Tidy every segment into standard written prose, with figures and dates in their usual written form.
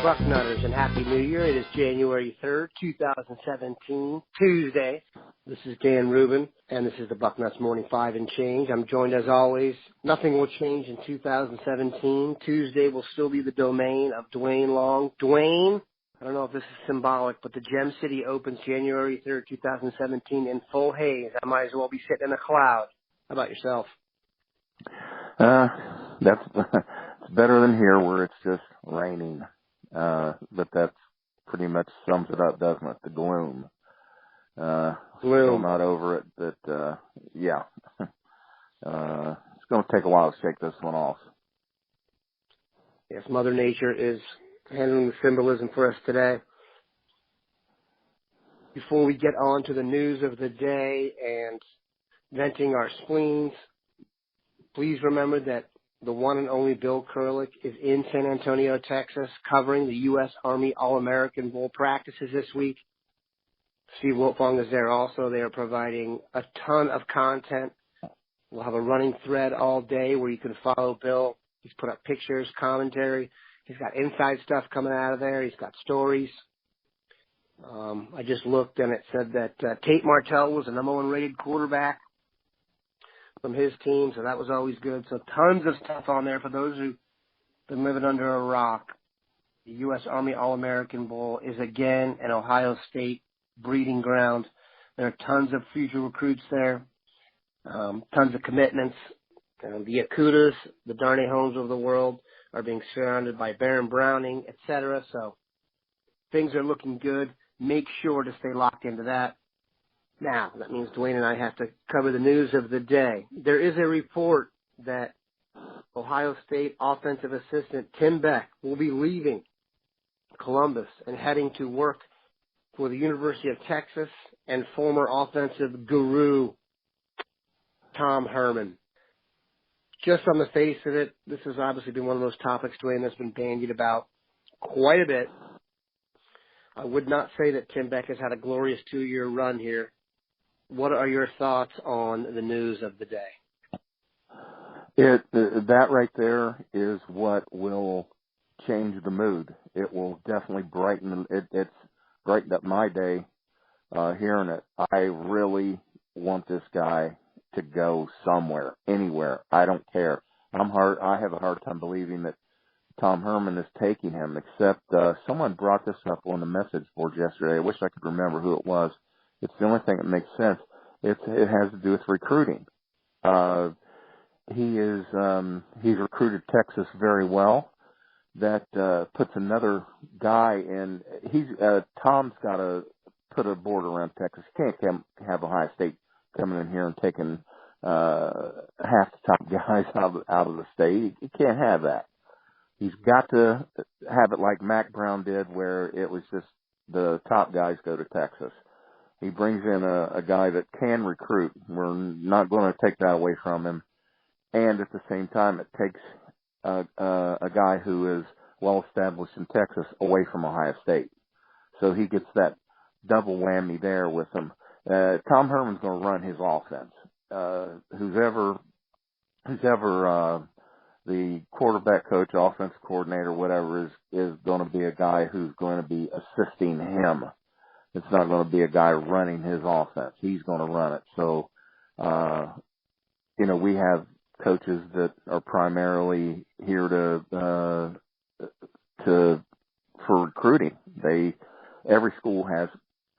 Bucknutters, and Happy New Year. It is January 3rd, 2017, Tuesday. This is Dan Rubin, and this is the Bucknuts Morning 5 and Change. I'm joined, as always. Nothing will change in 2017. Tuesday will still be the domain of Duane Long. Duane, I don't know if this is symbolic, but the Gem City opens January 3rd, 2017 in full haze. I might as well be sitting in a cloud. How about yourself? That's better than here where it's just raining. But that pretty much sums it up, doesn't it? The gloom. Still not over it, but, yeah. It's going to take a while to shake this one off. Yes, Mother Nature is handling the symbolism for us today. Before we get on to the news of the day and venting our spleens, please remember that the one and only Bill Kurlick is in San Antonio, Texas, covering the U.S. Army All-American Bowl practices this week. Steve Wiltfong is there also. They are providing a ton of content. We'll have a running thread all day where you can follow Bill. He's put up pictures, commentary. He's got inside stuff coming out of there. He's got stories. I just looked, and it said that Tate Martell was the number one rated quarterback from his team, so that was always good. So tons of stuff on there for those who've been living under a rock. The U.S. Army All-American Bowl is again an Ohio State breeding ground. There are tons of future recruits there, tons of commitments. The Yakutas, the Darnay Holmes of the world are being surrounded by Baron Browning, etc. So things are looking good. Make sure to stay locked into that. Now, that means Duane and I have to cover the news of the day. There is a report that Ohio State offensive assistant Tim Beck will be leaving Columbus and heading to work for the University of Texas and former offensive guru Tom Herman. Just on the face of it, this has obviously been one of those topics, Duane, that's been bandied about quite a bit. I would not say that Tim Beck has had a glorious 2-year run here. What are your thoughts on the news of the day? That right there is what will change the mood. It will definitely brighten. It's brightened up my day hearing it. I really want this guy to go somewhere, anywhere. I don't care. I have a hard time believing that Tom Herman is taking him, except someone brought this up on the message board yesterday. I wish I could remember who it was. It's the only thing that makes sense. It has to do with recruiting. He's recruited Texas very well. That puts another guy in. Tom's got to put a border around Texas. He can't have Ohio State coming in here and taking half the top guys out of the state. He can't have that. He's got to have it like Mac Brown did, where it was just the top guys go to Texas. He brings in a guy that can recruit. We're not going to take that away from him. And at the same time, it takes a guy who is well established in Texas away from Ohio State. So he gets that double whammy there with him. Tom Herman's going to run his offense. Who's ever the quarterback coach, offense coordinator, whatever, is going to be a guy who's going to be assisting him. It's not going to be a guy running his offense. He's going to run it. So, we have coaches that are primarily here for recruiting. Every school has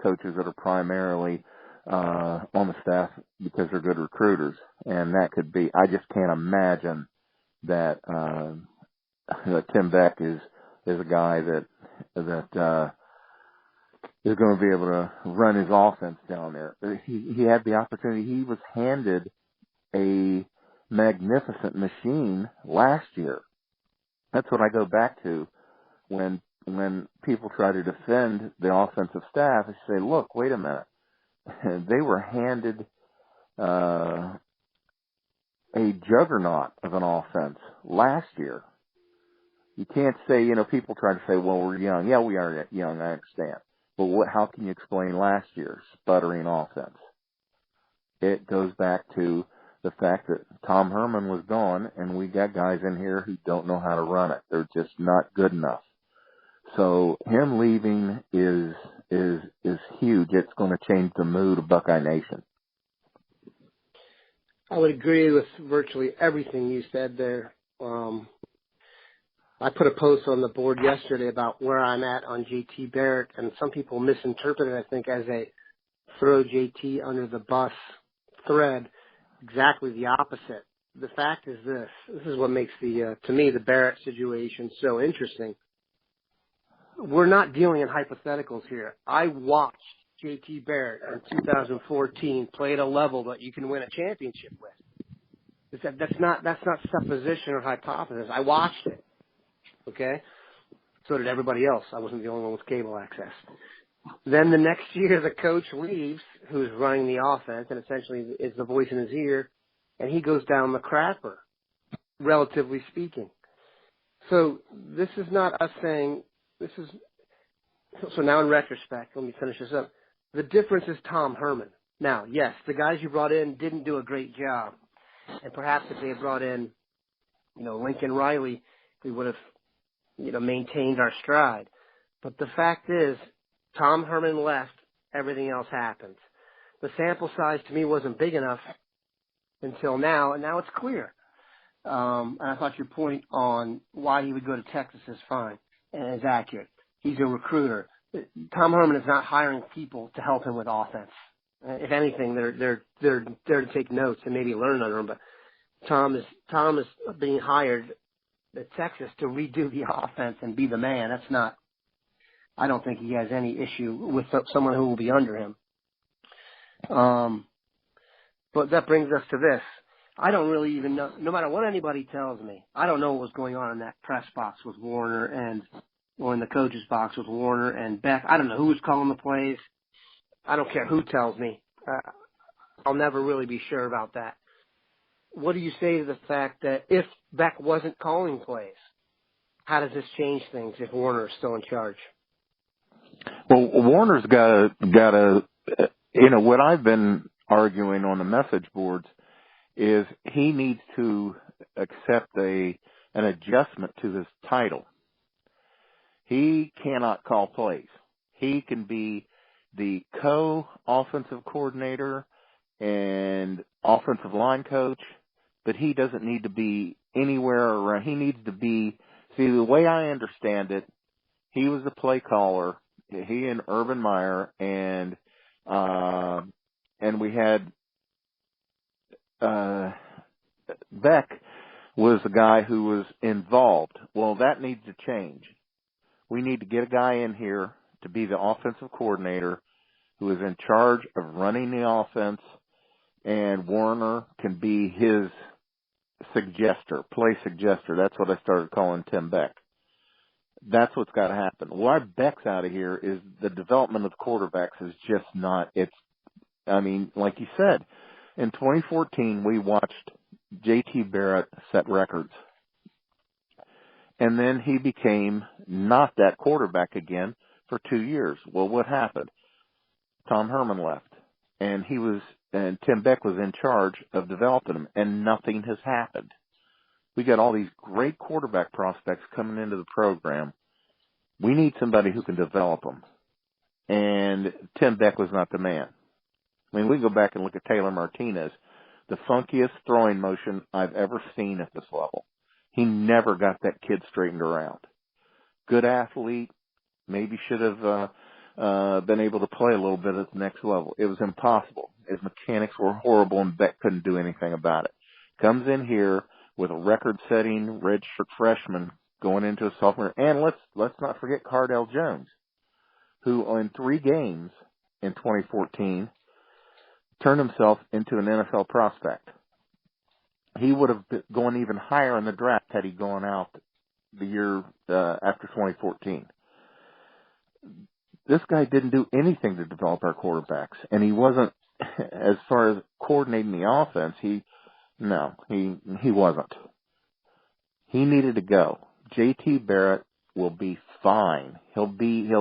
coaches that are primarily on the staff because they're good recruiters, and that could be. I just can't imagine that Tim Beck is a guy that is going to be able to run his offense down there. He had the opportunity. He was handed a magnificent machine last year. That's what I go back to when people try to defend the offensive staff. They say, look, wait a minute. They were handed a juggernaut of an offense last year. You can't say, people try to say, well, we're young. Yeah, we are young, I understand. But how can you explain last year's sputtering offense? It goes back to the fact that Tom Herman was gone, and we got guys in here who don't know how to run it. They're just not good enough. So him leaving is huge. It's going to change the mood of Buckeye Nation. I would agree with virtually everything you said there. I put a post on the board yesterday about where I'm at on JT Barrett, and some people misinterpret it, I think, as a throw JT under the bus thread. Exactly the opposite. The fact is this. This is what makes to me, the Barrett situation so interesting. We're not dealing in hypotheticals here. I watched JT Barrett in 2014 play at a level that you can win a championship with. That's not supposition or hypothesis. I watched it. Okay? So did everybody else. I wasn't the only one with cable access. Then the next year, the coach leaves, who's running the offense, and essentially is the voice in his ear, and he goes down the crapper, relatively speaking. So this is not us saying, so now in retrospect, let me finish this up. The difference is Tom Herman. Now, yes, the guys you brought in didn't do a great job. And perhaps if they had brought in, Lincoln Riley, we would have, maintained our stride. But the fact is, Tom Herman left, everything else happened. The sample size to me wasn't big enough until now, and now it's clear. And I thought your point on why he would go to Texas is fine and is accurate. He's a recruiter. Tom Herman is not hiring people to help him with offense. If anything, they're there to take notes and maybe learn under him. But Tom is being hired at Texas to redo the offense and be the man. That's not. I don't think he has any issue with someone who will be under him. But that brings us to this. I don't really even know, no matter what anybody tells me, I don't know what was going on in that press box with Warner or in the coach's box with Warner and Beck. I don't know who was calling the plays. I don't care who tells me. I'll never really be sure about that. What do you say to the fact that if Beck wasn't calling plays, how does this change things if Warner is still in charge? Well, Warner's got a what I've been arguing on the message boards is he needs to accept an adjustment to his title. He cannot call plays. He can be the co-offensive coordinator and offensive line coach, but he doesn't need to be anywhere around. He needs to be, the way I understand it, he was the play caller. He and Urban Meyer and we had Beck was the guy who was involved. Well, that needs to change. We need to get a guy in here to be the offensive coordinator who is in charge of running the offense, and Warner can be his play suggester. That's what I started calling Tim Beck. That's what's got to happen. Why Beck's out of here is the development of quarterbacks is just not, like you said, in 2014, we watched JT Barrett set records. And then he became not that quarterback again for 2 years. Well, what happened? Tom Herman left. And Tim Beck was in charge of developing him, and nothing has happened. We got all these great quarterback prospects coming into the program. We need somebody who can develop them. And Tim Beck was not the man. I mean, we go back and look at Taylor Martinez, the funkiest throwing motion I've ever seen at this level. He never got that kid straightened around. Good athlete, maybe should have been able to play a little bit at the next level. It was impossible. His mechanics were horrible, and Beck couldn't do anything about it. Comes in here with a record-setting redshirt freshman going into a sophomore, and let's not forget Cardell Jones, who in 3 games in 2014 turned himself into an NFL prospect. He would have gone even higher in the draft had he gone out the year after 2014. This guy didn't do anything to develop our quarterbacks, and he wasn't, as far as coordinating the offense, he wasn't. He needed to go. JT Barrett will be fine. He'll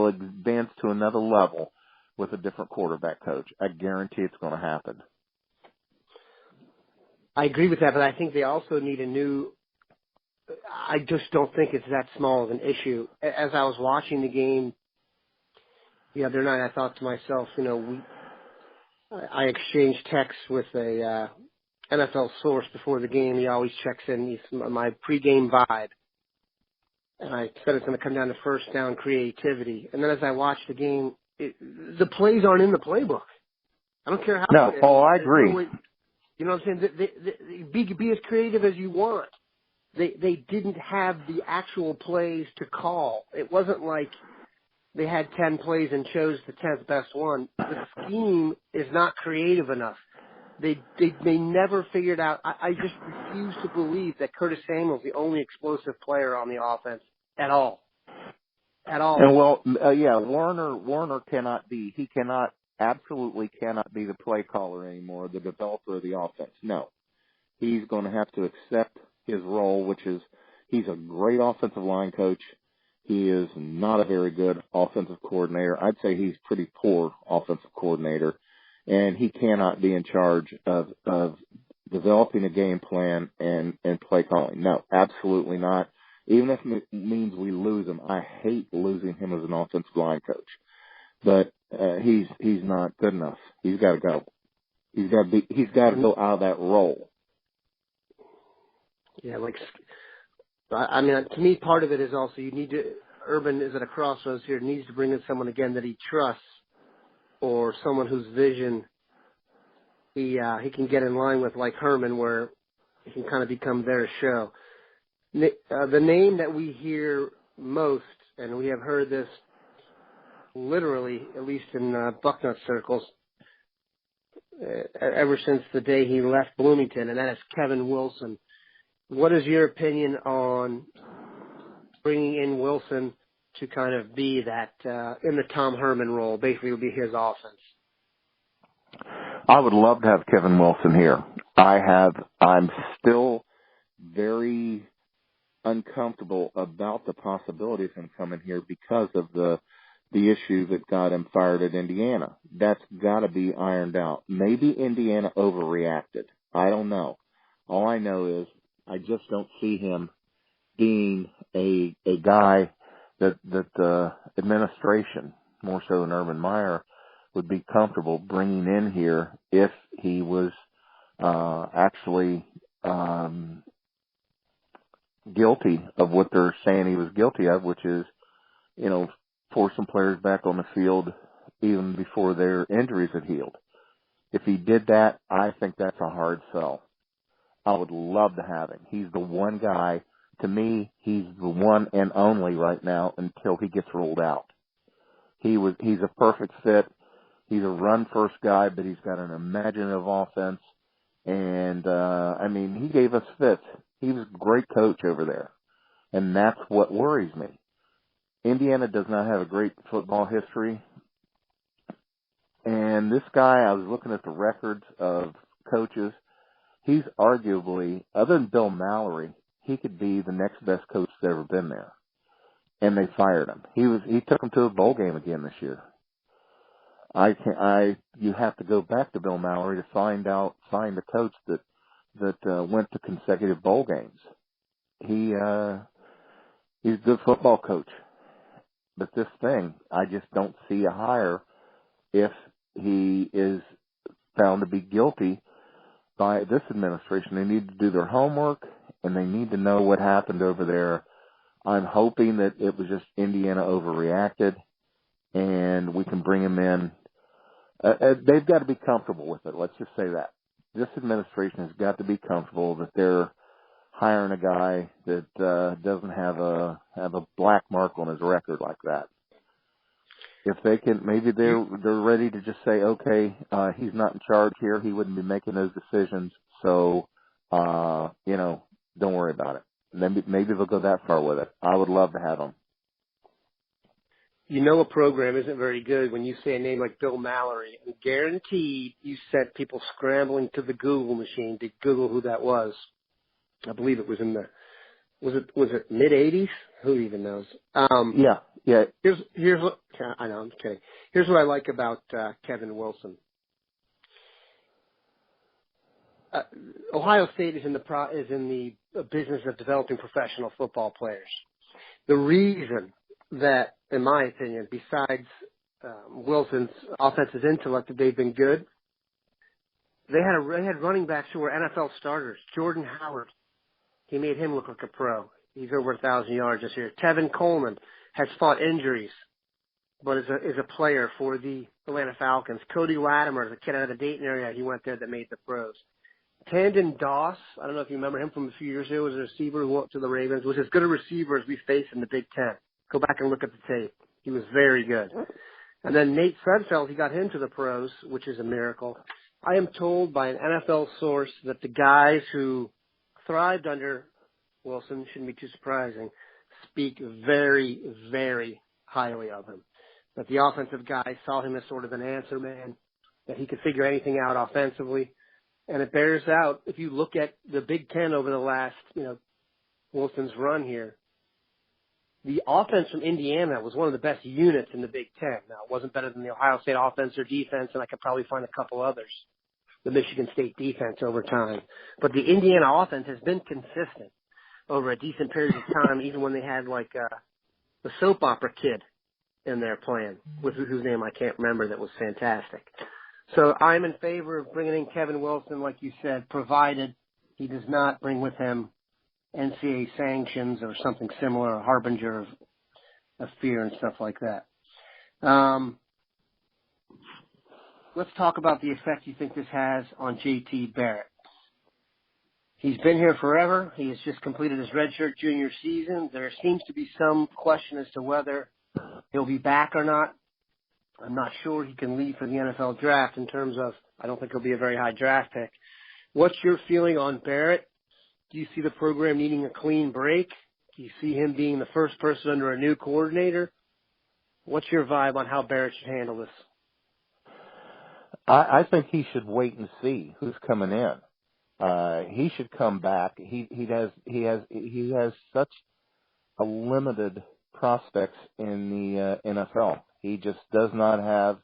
advance to another level with a different quarterback coach. I guarantee it's going to happen. I agree with that, but I think they also need a new I just don't think it's that small of an issue. As I was watching the game the other night, I thought to myself, I exchanged texts with a NFL source before the game. He always checks in my pregame vibe. And I said it's going to come down to first down creativity. And then as I watched the game, the plays aren't in the playbook. I don't care how. No, I agree. You know what I'm saying? Be as creative as you want. They didn't have the actual plays to call. It wasn't like they had 10 plays and chose the 10th best one. The scheme is not creative enough. They never figured out. I just refuse to believe that Curtis Samuel's the only explosive player on the offense at all. At all. And Warner cannot be. He absolutely cannot be the play caller anymore, the developer of the offense. No. He's going to have to accept his role, which is he's a great offensive line coach. He is not a very good offensive coordinator. I'd say he's pretty poor offensive coordinator. And he cannot be in charge of developing a game plan and play calling. No, absolutely not. Even if it means we lose him, I hate losing him as an offensive line coach. But he's not good enough. He's got to go. He's got to go out of that role. Yeah, I mean, to me, part of it is also Urban is at a crossroads here. Needs to bring in someone again that he trusts, or someone whose vision he can get in line with, like Herman, where he can kind of become their show. The name that we hear most, and we have heard this literally, at least in Bucknuts circles, ever since the day he left Bloomington, and that is Kevin Wilson. What is your opinion on bringing in Wilson to kind of be that in the Tom Herman role? Basically, would be his offense. I would love to have Kevin Wilson here. I'm still very uncomfortable about the possibility of him coming here because of the issue that got him fired at Indiana. That's got to be ironed out. Maybe Indiana overreacted. I don't know. All I know is I just don't see him being a guy that the administration, more so than Urban Meyer, would be comfortable bringing in here if he was actually guilty of what they're saying he was guilty of, which is, forcing players back on the field even before their injuries had healed. If he did that, I think that's a hard sell. I would love to have him. He's the one guy, to me, he's the one and only right now until he gets ruled out. He's a perfect fit. He's a run-first guy, but he's got an imaginative offense. And, he gave us fits. He was a great coach over there. And that's what worries me. Indiana does not have a great football history. And this guy, I was looking at the records of coaches. He's arguably, other than Bill Mallory, he could be the next best coach that's ever been there. And they fired him. He took them to a bowl game again this year. You have to go back to Bill Mallory to find a coach that went to consecutive bowl games. He's a good football coach. But this thing, I just don't see a hire if he is found to be guilty by this administration. They need to do their homework, and they need to know what happened over there. I'm hoping that it was just Indiana overreacted, and we can bring him in. They've got to be comfortable with it. Let's just say that. This administration has got to be comfortable that they're hiring a guy that doesn't have a black mark on his record like that. If they can, maybe they're ready to just say, okay, he's not in charge here. He wouldn't be making those decisions. So, don't worry about it. Maybe they'll go that far with it. I would love to have him. A program isn't very good when you say a name like Bill Mallory. And guaranteed you sent people scrambling to the Google machine to Google who that was. I believe it was in was it mid-'80s? Who even knows? Yeah. Here's what I know. I'm just kidding. Here's what I like about Kevin Wilson. Ohio State is in the a business of developing professional football players. The reason that, in my opinion, besides Wilson's offensive intellect, that they've been good, they had running backs who were NFL starters. Jordan Howard, he made him look like a pro. He's over 1,000 yards this year. Tevin Coleman has fought injuries, but is a player for the Atlanta Falcons. Cody Latimer is a kid out of the Dayton area. He went there that made the pros. Tandon Doss, I don't know if you remember him from a few years ago, was a receiver who went to the Ravens, was as good a receiver as we faced in the Big Ten. Go back and look at the tape. He was very good. And then Nate Sudfeld, he got him to the pros, which is a miracle. I am told by an NFL source that the guys who thrived under Wilson, shouldn't be too surprising, speak very, very highly of him. That the offensive guys saw him as sort of an answer man, that he could figure anything out offensively. And it bears out, if you look at the Big Ten over the last, Wilson's run here, the offense from Indiana was one of the best units in the Big Ten. Now, it wasn't better than the Ohio State offense or defense, and I could probably find a couple others, the Michigan State defense over time. But the Indiana offense has been consistent over a decent period of time, even when they had, the soap opera kid in their plan, with whose name I can't remember, that was fantastic. So I'm in favor of bringing in Kevin Wilson, like you said, provided he does not bring with him NCAA sanctions or something similar, a harbinger of fear and stuff like that. Let's talk about the effect you think this has on JT Barrett. He's been here forever. He has just completed his redshirt junior season. There seems to be some question as to whether he'll be back or not. I'm not sure he can leave for the NFL draft in terms of, I don't think he'll be a very high draft pick. What's your feeling on Barrett? Do you see the program needing a clean break? Do you see him being the first person under a new coordinator? What's your vibe on how Barrett should handle this? I think he should wait and see who's coming in. He should come back. He has such a limited prospects in the NFL. He just doesn't have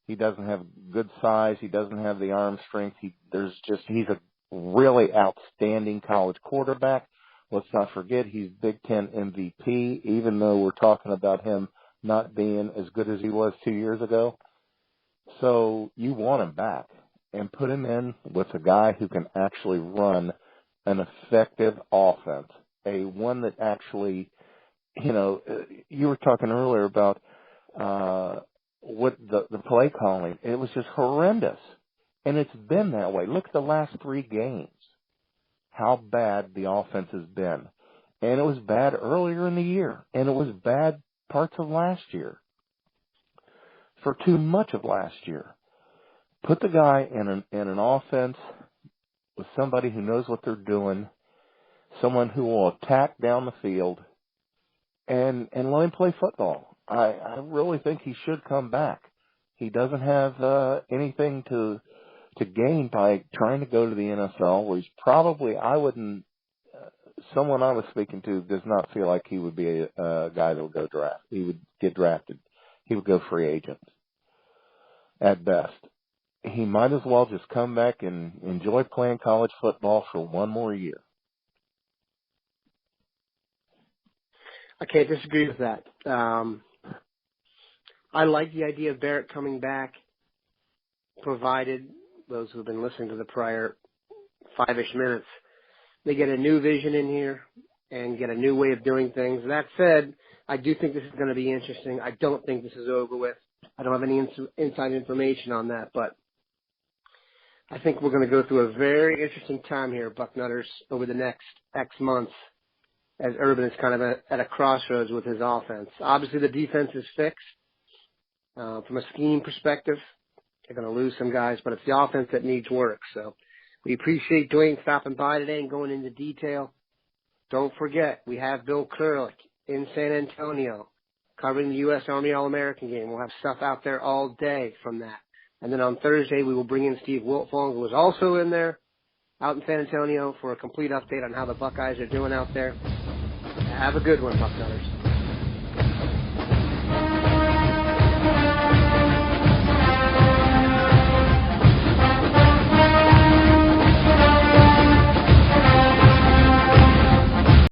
good size. He doesn't have the arm strength. He's a really outstanding college quarterback. Let's not forget he's Big Ten MVP, even though we're talking about him not being as good as he was 2 years ago. So you want him back and put him in with a guy who can actually run an effective offense, one that actually, you were talking earlier about what the play calling. It was just horrendous. And it's been that way. Look at the last 3 games, how bad the offense has been. And it was bad earlier in the year. And it was bad parts of last year. For too much of last year. Put the guy in an offense with somebody who knows what they're doing, someone who will attack down the field, and let him play football. I really think he should come back. He doesn't have anything to gain by trying to go to the NFL, where he's probably, someone I was speaking to does not feel like he would be a guy that would go draft. He would get drafted. He would go free agent at best. He might as well just come back and enjoy playing college football for one more year. I can't disagree with that. I like the idea of Barrett coming back, provided those who have been listening to the prior 5-ish minutes, they get a new vision in here and get a new way of doing things. That said, I do think this is going to be interesting. I don't think this is over with. I don't have any inside information on that, but I think we're going to go through a very interesting time here, Bucknutters, over the next X months, as Urban is kind of at a crossroads with his offense. Obviously, the defense is fixed. From a scheme perspective, they're going to lose some guys, but it's the offense that needs work. So we appreciate Duane stopping by today and going into detail. Don't forget, we have Bill Kurlick in San Antonio covering the U.S. Army All-American game. We'll have stuff out there all day from that. And then on Thursday, we will bring in Steve Wiltfong, who is also in there, out in San Antonio, for a complete update on how the Buckeyes are doing out there. Have a good one, Bucknutters.